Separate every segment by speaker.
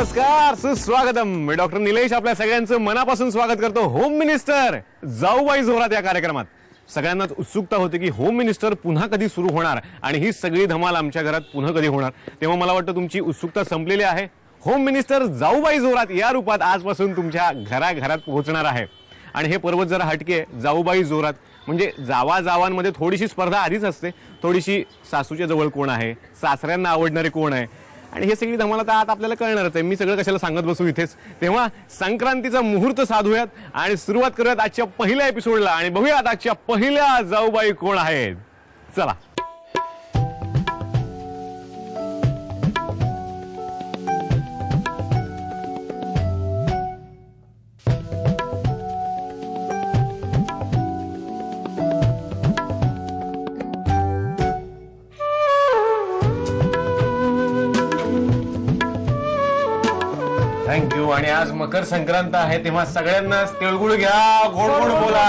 Speaker 1: नमस्कार, सुस्वागतम. मी डॉक्टर निलेश आपल्या सगळ्यांचं मनापासून स्वागत करतो होम मिनिस्टर जाऊबाई जोरात या कार्यक्रमात. सगळ्यांनाच उत्सुकता होती की होम मिनिस्टर पुन्हा कधी सुरू होणार आणि ही सगळी धमाल आमच्या घरात पुन्हा कधी होणार. तेव्हा मला वाटतं तुमची उत्सुकता संपलेली आहे. होम मिनिस्टर जाऊबाई जोरात या रूपात आजपासून तुमच्या घराघरात पोहोचणार आहे. आणि हे पर्वत जरा हटके. जाऊबाई जोरात म्हणजे जावांमध्ये थोडीशी स्पर्धा आधीच असते. थोडीशी सासूच्या जवळ कोण आहे, सासऱ्यांना आवडणारे कोण आहे, आणि हे सगळी धमाल आता आपल्याला कळणारच आहे. मी सगळं कशाला सांगत बसू इथेच. तेव्हा संक्रांतीचा मुहूर्त साधूयात आणि सुरुवात करूयात आजच्या पहिल्या एपिसोडला आणि बघूयात आजच्या पहिल्या जाऊबाई कोण आहेत. चला. थँक्यू. आणि आज मकर संक्रांत आहे तेव्हा सगळ्यांनाच तिळगुळ घ्या, गोड गोड बोला.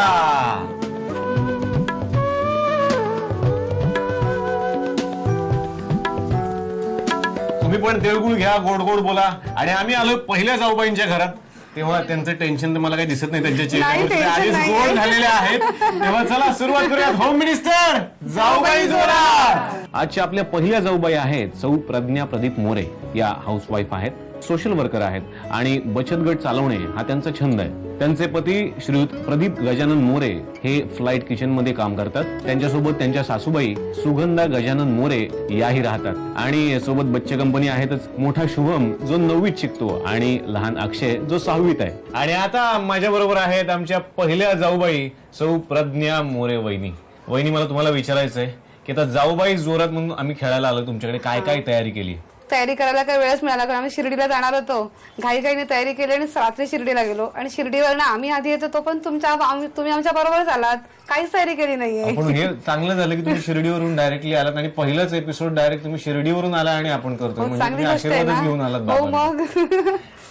Speaker 1: तुम्ही पण तिळगुळ घ्या, गोड गोड बोला. आणि आम्ही आलो पहिल्या जाऊबाईंच्या घरात. तेव्हा त्यांचं टेन्शन तर मला काही दिसत नाही त्यांच्या चेहऱ्यावरती. आधीच गोड झालेले आहेत. तेव्हा चला सुरुवात करूयात. होम मिनिस्टर जाऊबाई जोरात. आजच्या आपल्या पहिल्या जाऊबाई आहेत सौ प्रज्ञा प्रदीप मोरे. या हाऊसवाईफ आहेत, सोशल वर्कर आहेत आणि बचत गट चालवणे हा त्यांचा छंद आहे. त्यांचे पती श्रीयुत प्रदीप गजानन मोरे हे फ्लाइट किचन मध्ये काम करतात. त्यांच्यासोबत त्यांच्या सासूबाई सुगंधा गजानन मोरे याही राहतात. आणि सोबत बच्चे कंपनी आहेतच. मोठा शुभम जो 9वीत शिकतो आणि लहान अक्षय जो 6वीत आहे. आणि आता माझ्या बरोबर आहेत आमच्या पहिल्या जाऊबाई सौ प्रज्ञा मोरे वहिनी. वहिनी, मला तुम्हाला विचारायचंय की आता जाऊबाई जोरात म्हणून आम्ही खेळायला आलो तुमच्याकडे, काय काय तयारी केली?
Speaker 2: तयारी करायला काही वेळच मिळाला, कारण आम्ही शिर्डीला जाणार होतो. घाईघाईने तयारी केली आणि रात्री शिर्डीला गेलो. आणि शिर्डीवर आम्ही आधी येतो तो पण तुम्ही आमच्या बरोबरच आलात. काहीच तयारी केली नाहीये.
Speaker 1: पण हे चांगलं झालं की तुम्ही शिर्डीवरून डायरेक्टली आलात आणि पहिलाच एपिसोड डायरेक्ट तुम्ही शिर्डीवरून आला आणि आपण करतो म्हणजे आशीर्वादच घेऊन आलात.
Speaker 2: हो मग.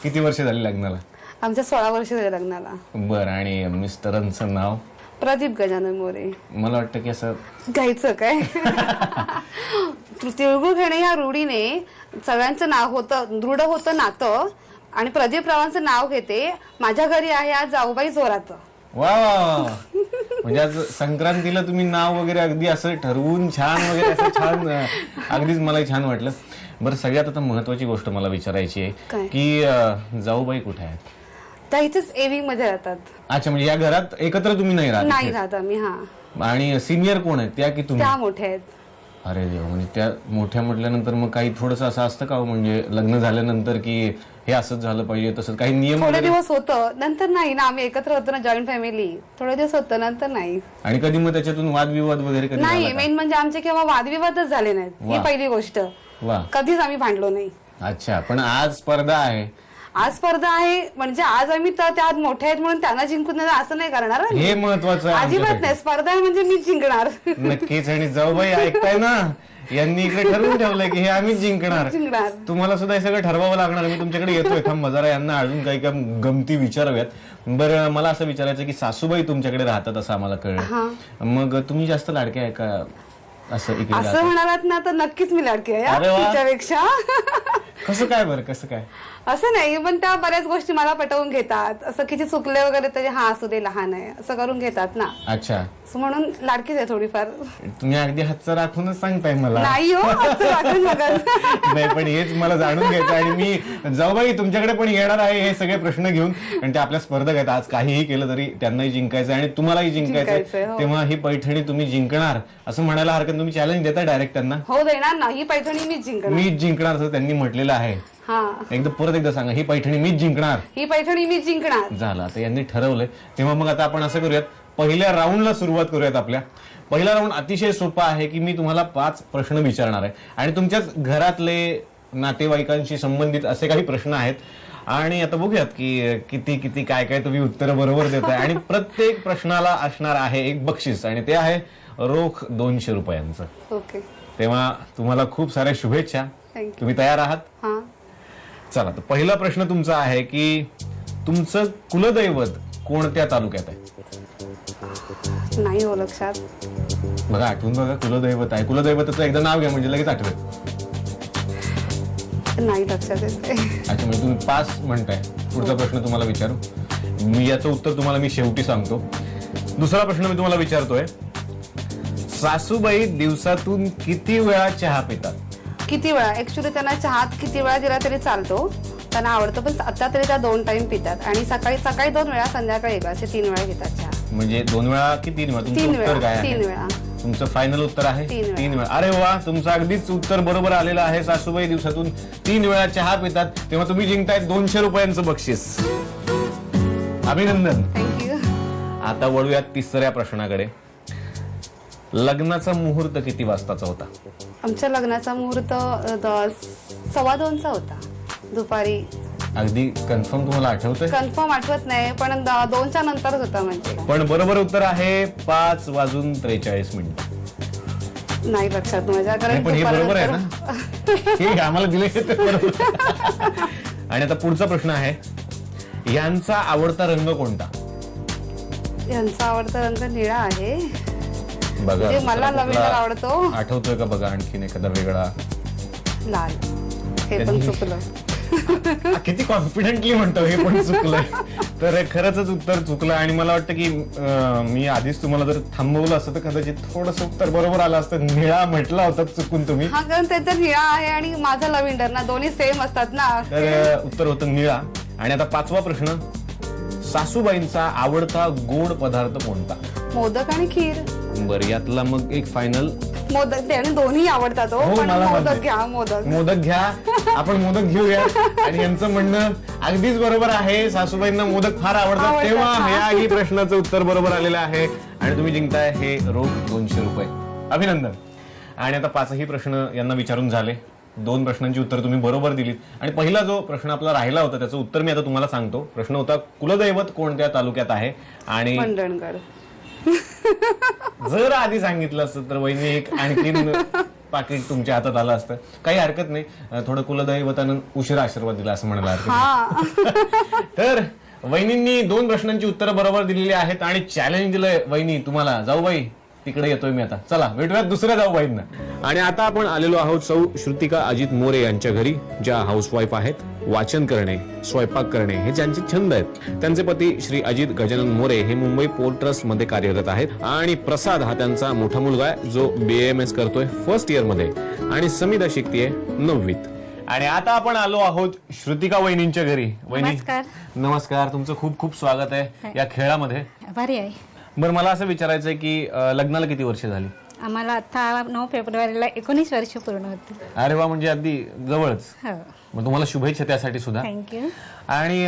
Speaker 1: किती वर्ष झाली लग्नाला?
Speaker 2: आमच्या 16 वर्ष झाले लग्नाला.
Speaker 1: बरं. आणि मिस्टरांचं नाव?
Speaker 2: प्रदीप गजानन मोरे.
Speaker 1: मला वाटतं की असं
Speaker 2: घ्यायचं काय. तिळगुळ घेणे या रूढीने सगळ्यांचं नाव होतं, दृढ होतं नातं. आणि प्रदीप रावांचं नाव घेते. माझ्या घरी आहे आज जाऊबाई जोरात.
Speaker 1: वा वा. म्हणजे आज संक्रांतीला तुम्ही नाव वगैरे अगदी असं ठरवून छान वगैरे असं छान, अगदीच मलाही छान वाटलं. बरं, सगळ्यात आता महत्वाची गोष्ट मला विचारायची आहे की जाऊबाई कुठे आहेत?
Speaker 2: त्या इथेच एविंग मध्ये राहतात.
Speaker 1: अच्छा, म्हणजे या घरात एकत्र तुम्ही नाही राहत?
Speaker 2: नाही राहत आम्ही. हा.
Speaker 1: आणि सिनियर कोण आहेत त्या की तुम्ही?
Speaker 2: त्या मोठ्या आहेत.
Speaker 1: अरे देव. म्हणजे त्या मोठ्या म्हटल्यानंतर मग काही थोडस असं असतं का म्हणजे लग्न झाल्यानंतर की हे असंच झालं पाहिजे तसंच काही नियम?
Speaker 2: थोडे दिवस होतं, नंतर नाही ना. आम्ही एकत्र होतो ना, जॉईंट फॅमिली. थोडे दिवस होतं, नंतर नाही.
Speaker 1: आणि कधी मग त्याच्यातून वादविवाद वगैरे कधी
Speaker 2: नाही? मेन म्हणजे आमचे केव्हा वादविवादच झाले नाहीत. ही पहिली गोष्ट.
Speaker 1: वा.
Speaker 2: कधीच आम्ही भांडलो नाही.
Speaker 1: अच्छा. पण आज स्पर्धा आहे.
Speaker 2: आज स्पर्धा आहे म्हणजे आज आम्ही त्या मोठ्या आहेत म्हणून त्यांना जिंकून असं नाही करणार.
Speaker 1: हे महत्वाचं आहे.
Speaker 2: अजिबात नाही. स्पर्धा आहे म्हणजे मी जिंकणार.
Speaker 1: नक्कीच. आणि जाऊबाई ऐकताय ना, यांनी इकडे ठरवून ठेवलंय की हे आम्हीच जिंकणार. तुम्हाला सुद्धा हे सगळं ठरवावं लागणार. मी तुमच्याकडे येतोय. थांब जरा यांना अजून काही काही गमती विचारूयात. बरं, मला असं विचारायचं की सासूबाई तुमच्याकडे राहतात असं आम्हाला कळलं. मग तुम्ही जास्त लाडके आहे का? असं
Speaker 2: म्हणालात ना तर नक्कीच मी लाडकी आहे तिच्यापेक्षा.
Speaker 1: कसं काय? बरं, कसं काय?
Speaker 2: असं नाही, पण त्या बऱ्याच गोष्टी मला पटवून घेतात. असं किती चुकले वगैरे तरी हा असू दे, लहान आहे असं करून घेतात ना.
Speaker 1: अच्छा.
Speaker 2: म्हणून लाडकीच आहे थोडीफार.
Speaker 1: तुम्ही अगदी हातचं राखूनच सांगताय मला.
Speaker 2: नाही हो, हातचं राखून
Speaker 1: नाही, पण हेच मला जाणून घ्यायचं. आणि मी जाऊबाई तुमच्याकडे पण येणार आहे हे सगळे प्रश्न घेऊन. आणि ते आपल्या स्पर्धक आहेत. आज काहीही केलं तरी त्यांनाही जिंकायचं आणि तुम्हालाही जिंकायचं. तेव्हा ही पैठणी तुम्ही जिंकणार असं म्हणायला हरकत. तुम्ही चॅलेंज देता डायरेक्ट त्यांना?
Speaker 2: हो, देणार ना. ही पैठणी मीच
Speaker 1: जिंकणार असं त्यांनी म्हटलेलं आहे. परत एकदा सांगा. ही पैठणी मीच जिंकणार.
Speaker 2: ही पैठणी मीच जिंकणार.
Speaker 1: झालं. आता यांनी ठरवलंय. तेव्हा मग आता आपण असं करूयात, पहिल्या राऊंडला सुरुवात करूयात. आपल्या पहिला राऊंड अतिशय सोपा आहे की मी तुम्हाला 5 प्रश्न विचारणार आहे आणि तुमच्याच घरातले नातेवाईकांशी संबंधित असे काही प्रश्न आहेत. आणि आता बघूयात की किती किती काय काय तुम्ही उत्तरं बरोबर देताय. आणि प्रत्येक प्रश्नाला असणार आहे एक बक्षीस आणि ते आहे रोख 200 रुपयांचं.
Speaker 2: ओके.
Speaker 1: तेव्हा तुम्हाला खूप साऱ्या शुभेच्छा. तुम्ही तयार आहात? चला, तर पहिला प्रश्न तुमचा आहे की तुमचं कुलदैवत कोणत्या तालुक्यात आहे?
Speaker 2: नाही हो लक्षात.
Speaker 1: बघा, आठवून बघा. कुलदैवत आहे. कुलदैवताचं एकदा नाव घ्या म्हणजे लगेच आठवेल.
Speaker 2: नाही लक्षात येते.
Speaker 1: अच्छा, म्हणजे तुम्ही पास म्हणताय. पुढचा प्रश्न तुम्हाला विचारू. मी याचं उत्तर तुम्हाला मी शेवटी सांगतो. दुसरा प्रश्न मी तुम्हाला विचारतोय. सासूबाई दिवसातून किती वेळा चहा पितात?
Speaker 2: किती वेळा? ऍक्च्युली त्यांना चहात किती वेळा दिला तरी चालतो, त्यांना आवडतो, पण आता तरी त्या 2 टाइम पितात आणि सकाळी 2 वेळा, संध्याकाळी 1 असे 3 वेळा घेतात चहा.
Speaker 1: म्हणजे 2 वेळा की 3 वेळा? तुमचं उत्तर काय आहे?
Speaker 2: 3 वेळा.
Speaker 1: तुमचं फायनल उत्तर आहे
Speaker 2: 3
Speaker 1: वेळा. अरे वा, तुमचं अगदीच उत्तर बरोबर आलेलं आहे. सासूबाई दिवसातून 3 वेळा चहा पितात. तेव्हा तुम्ही जिंकताय 200 रुपयांचं बक्षीस. अभिनंदन.
Speaker 2: थँक्यू.
Speaker 1: आता वळूयात तिसऱ्या प्रश्नाकडे. लग्नाचा मुहूर्त किती वाजताचा होता?
Speaker 2: आमच्या लग्नाचा मुहूर्त 2:15 होता दुपारी.
Speaker 1: अगदी कन्फर्म तुम्हाला आठवतंय?
Speaker 2: कन्फर्म आठवत नाही, पण 2च्या नंतर होता म्हणजे.
Speaker 1: पण बरोबर उत्तर आहे 5:43.
Speaker 2: नाही लक्षात माझ्या, कारण
Speaker 1: पण हे बरोबर आहे ना? हे आम्हाला दिले ते बरोबर. आणि आता पुढचा प्रश्न आहे. यांचा आवडता रंग कोणता?
Speaker 2: यांचा आवडता रंग निळा आहे.
Speaker 1: बघा,
Speaker 2: जे मला लव्हेंडर आवडतो.
Speaker 1: आठवतोय का बघा आणखीन एखादा वेगळा?
Speaker 2: लाल. हे पण चुकलं.
Speaker 1: किती कॉन्फिडेंटली म्हणतो हे पण चुकलंय. तर खरंच उत्तर चुकलं. आणि मला वाटतं की मी आधीच तुम्हाला जर थांबवलं असतं तर कदाचित थोडस उत्तर बरोबर आलं असतं. निळा म्हटला होता चुकून तुम्ही.
Speaker 2: हा, कारण ते तर निळा आहे आणि माझा लव्हेंडर ना, दोन्ही सेम असतात ना.
Speaker 1: तर उत्तर होतं निळा. आणि आता 5वा प्रश्न. सासूबाईंचा आवडता गोड पदार्थ कोणता?
Speaker 2: मोदक आणि खीर.
Speaker 1: बरं, यातला मग एक फायनल.
Speaker 2: मोदक, त्याने दोन्ही आवडतात.
Speaker 1: हो,
Speaker 2: पण
Speaker 1: मला
Speaker 2: मोदक
Speaker 1: माहिती.
Speaker 2: घ्या. मोदक
Speaker 1: घ्या. आपण मोदक घेऊया. आणि यांचं म्हणणं अगदीच बरोबर आहे. सासूबाईंना मोदक फार आवडतात. तेव्हा याही प्रश्नाचं उत्तर बरोबर आलेलं आहे आणि तुम्ही जिंकताय हे रोख 200 रुपये. अभिनंदन. आणि आता 5ही प्रश्न यांना विचारून झाले. 2 प्रश्नांची उत्तर तुम्ही बरोबर दिलीत. आणि पहिला जो प्रश्न आपला राहिला होता त्याचं उत्तर मी आता तुम्हाला सांगतो. प्रश्न होता कुलदैवत कोणत्या तालुक्यात आहे? आणि
Speaker 2: मंडणगड.
Speaker 1: जर आधी सांगितलं असतं तर वहिनी एक आणखीन पाकिट तुमच्या हातात आलं असतं. काही हरकत नाही. थोडं कुलदैवतानं उशिरा आशीर्वाद दिला असं म्हणायला हरकत नाही. तर वहिनींनी 2 प्रश्नांची उत्तरं बरोबर दिलेली आहेत आणि चॅलेंज दिलंय वहिनी तुम्हाला. जाऊबाई, तिकडे येतोय मी आता. चला भेटूयात दुसऱ्या जाऊबाईंना. आणि आता आपण आलेलो आहोत सौ श्रुतिका अजित मोरे यांच्या घरी, ज्या हाऊसवाईफ आहेत. वाचन करणे, स्वयंपाक करणे हे ज्यांचे छंद आहेत. त्यांचे पती श्री अजित गजानन मोरे हे मुंबई पोर्ट ट्रस्ट मध्ये कार्यरत आहेत. आणि प्रसाद हा त्यांचा मोठा मुलगा आहे, जो BAMS करतोय 1st इयर मध्ये. आणि समिता शिकतीये 9वीत. आणि आता आपण आलो आहोत श्रुतिका वहिनींच्या घरी. वहिनी नमस्कार. तुमचं खूप खूप स्वागत आहे या खेळामध्ये.
Speaker 3: भारी आहे.
Speaker 1: बरं, मला असं विचारायचंय की लग्नाला किती वर्ष झाली?
Speaker 3: आम्हाला आता 9 फेब्रुवारीला 19 वर्ष पूर्ण होती.
Speaker 1: अरे वा, म्हणजे अगदी जवळच. मग तुम्हाला शुभेच्छा त्यासाठी सुद्धा.
Speaker 3: थँक्यू.
Speaker 1: आणि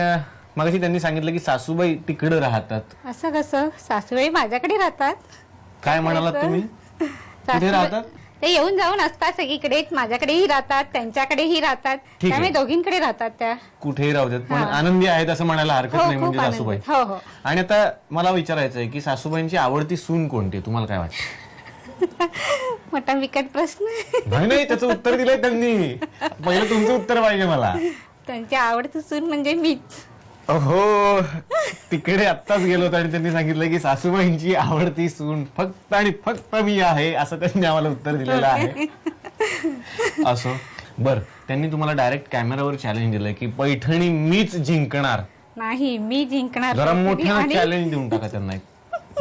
Speaker 1: मगाशी त्यांनी सांगितलं की सासूबाई तिकडे राहतात.
Speaker 3: असं कसं? सासूबाई माझ्याकडे राहतात.
Speaker 1: काय म्हणालात तुम्ही? कुठे राहतात?
Speaker 3: ते येऊन जाऊन असतात सगळीकडे. माझ्याकडेही राहतात, त्यांच्याकडेही राहतात. त्यामुळे दोघींकडे राहतात त्या.
Speaker 1: कुठेही राहू देत, पण आनंदी आहेत असं म्हणायला हरकत नाही म्हणजे सासूबाई.
Speaker 3: हो हो.
Speaker 1: आणि आता मला विचारायचंय की सासूबाईंची आवडती सून कोणती? तुम्हाला काय वाटतं?
Speaker 3: मोठा विकट प्रश्न.
Speaker 1: नाही, त्याचं उत्तर दिलंय त्यांनी. पहिलं तुमचं उत्तर पाहिजे मला.
Speaker 3: त्यांची आवडती सून म्हणजे मीच.
Speaker 1: हो, तिकडे आत्ताच गेलो होतो आणि त्यांनी सांगितलं की सासूबाईंची आवडती सून फक्त आणि फक्त मी आहे, असं त्यांनी आम्हाला उत्तर दिलेलं आहे. असो, बर, त्यांनी तुम्हाला डायरेक्ट कॅमेरावर चॅलेंज दिलंय की पैठणी मीच जिंकणार.
Speaker 3: नाही, मी जिंकणार.
Speaker 1: जरा मोठं चॅलेंज देऊन टाका त्यांना.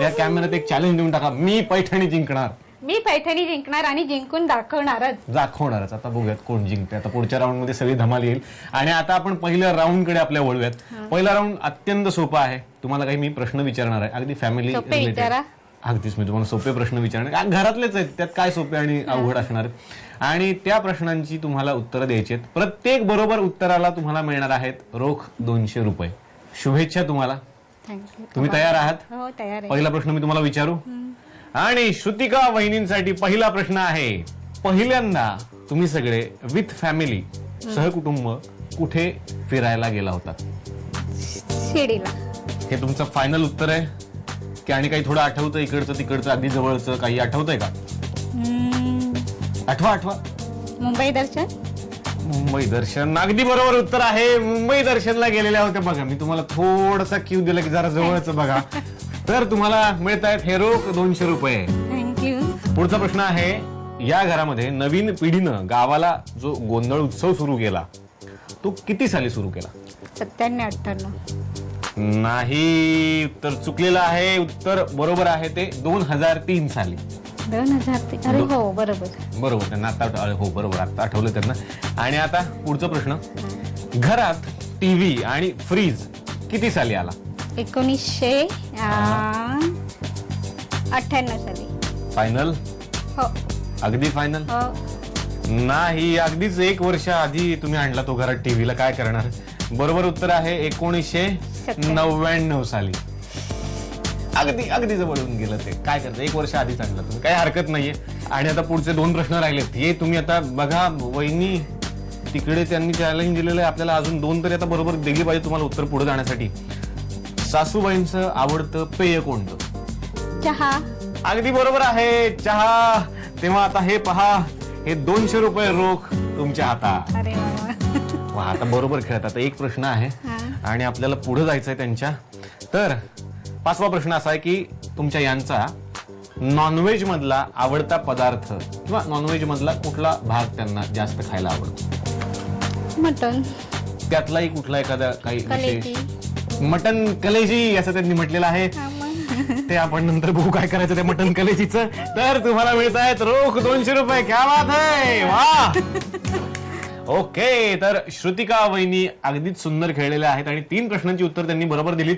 Speaker 1: या कॅमेऱ्यात एक चॅलेंज देऊन टाका, मी पैठणी जिंकणार.
Speaker 3: मी पैठणी जिंकणार आणि जिंकून दाखवणारच. आता बघूयात कोण जिंकते. आता पुढच्या राऊंड मध्ये सगळी धमाल येईल. आणि आता आपण पहिल्या राऊंड कडे आपल्या वळूयात. पहिला राऊंड अत्यंत सोपा आहे. तुम्हाला काही मी प्रश्न विचारणार आहे, अगदी फॅमिली रिलेटेड. अगदीच मी तुम्हाला सोपे प्रश्न विचारणार. घरातलेच आहेत, त्यात काय सोपे आणि अवघड असणार. आणि त्या प्रश्नांची तुम्हाला उत्तरं द्यायची आहेत. प्रत्येक बरोबर उत्तराला तुम्हाला मिळणार आहेत रोख 200 रुपये. शुभेच्छा तुम्हाला. तुम्ही तयार आहात? हो, तयार आहे.
Speaker 1: पहिला प्रश्न मी तुम्हाला विचारू. आणि श्रुतिका वहिनींसाठी पहिला प्रश्न आहे. पहिल्यांदा तुम्ही सगळे विथ फॅमिली, सहकुटुंब कुठे फिरायला गेला होता?
Speaker 3: शिर्डीला.
Speaker 1: हे तुमचं फायनल उत्तर आहे की आणि काही थोडं आठवतं? इकडचं तिकडचं अगदी जवळचं काही आठवतंय का? आठवा.
Speaker 3: मुंबई दर्शन.
Speaker 1: मुंबई दर्शन अगदी बरोबर उत्तर आहे. मुंबई दर्शनला गेलेल्या होत्या. बघा, मी तुम्हाला थोडासा क्यू दिला की जरा जवळचं बघा. तर तुम्हाला मिळत आहेत हे रोख 200 रुपये.
Speaker 3: थँक्यू.
Speaker 1: पुढचा प्रश्न आहे.
Speaker 3: या घरामध्ये नवीन पिढीनं गावाला जो गोंधळ उत्सव सुरू केला तो किती साली सुरू केला?
Speaker 4: 97-98.
Speaker 3: नाही, उत्तर चुकलेलं आहे. उत्तर बरोबर आहे ते 2003 साली.
Speaker 4: 2003. अरे हो बरोबर.
Speaker 3: बरोबर, त्यांना आता हो बरोबर आता आठवलं त्यांना. आणि आता पुढचा प्रश्न, घरात टीव्ही आणि फ्रीज किती साली आला?
Speaker 4: 1998 साली.
Speaker 3: फायनल?
Speaker 4: हो
Speaker 3: अगदी फायनल?
Speaker 4: हो.
Speaker 3: नाही, अगदीच 1 वर्ष आधी तुम्ही आणला तो घरात टीव्हीला. काय करणार? बरोबर उत्तर आहे 1999 साली. अगदी अगदी जवळून गेलं ते. काय करतं, 1 वर्ष आधीच आणलं तुम्ही, काही हरकत नाहीये. आणि आता पुढचे 2 प्रश्न राहिलेत, हे तुम्ही आता बघा. वहिनी तिकडे त्यांनी चॅलेंज दिलेलं आहे आपल्याला, अजून 2 तरी आता बरोबर दिली पाहिजे तुम्हाला उत्तर पुढे जाण्यासाठी. सासूबाईंचं आवडतं पेय कोणतं?
Speaker 4: चहा.
Speaker 3: अगदी बरोबर आहे, चहा. तेव्हा आता हे पहा, हे 200 रुपये रोख तुमच्या हातात.
Speaker 4: अरे
Speaker 3: वा, आता बरोबर खेळत. आता 1 प्रश्न आहे आणि आपल्याला पुढे जायचंय त्यांच्या. तर 5वा प्रश्न असा आहे की तुमच्या यांचा नॉनव्हेज मधला आवडता पदार्थ किंवा नॉनव्हेज मधला कुठला भाग त्यांना जास्त खायला आवडतो?
Speaker 4: मटन.
Speaker 3: त्यातलाही कुठला एखादा काही
Speaker 4: कलेजी.
Speaker 3: विशेष? मटन कलेजी असं त्यांनी म्हटलेलं आहे. ते आपण नंतर बघू काय करायचं त्या मटन कलेजीचं. तर तुम्हाला मिळत आहेत रोख 200 रुपये. क्या बात आहे, वा. ओके, तर श्रुतिका वहिनी अगदीच सुंदर खेळलेल्या आहेत आणि 3 प्रश्नांची उत्तर त्यांनी बरोबर दिलीत.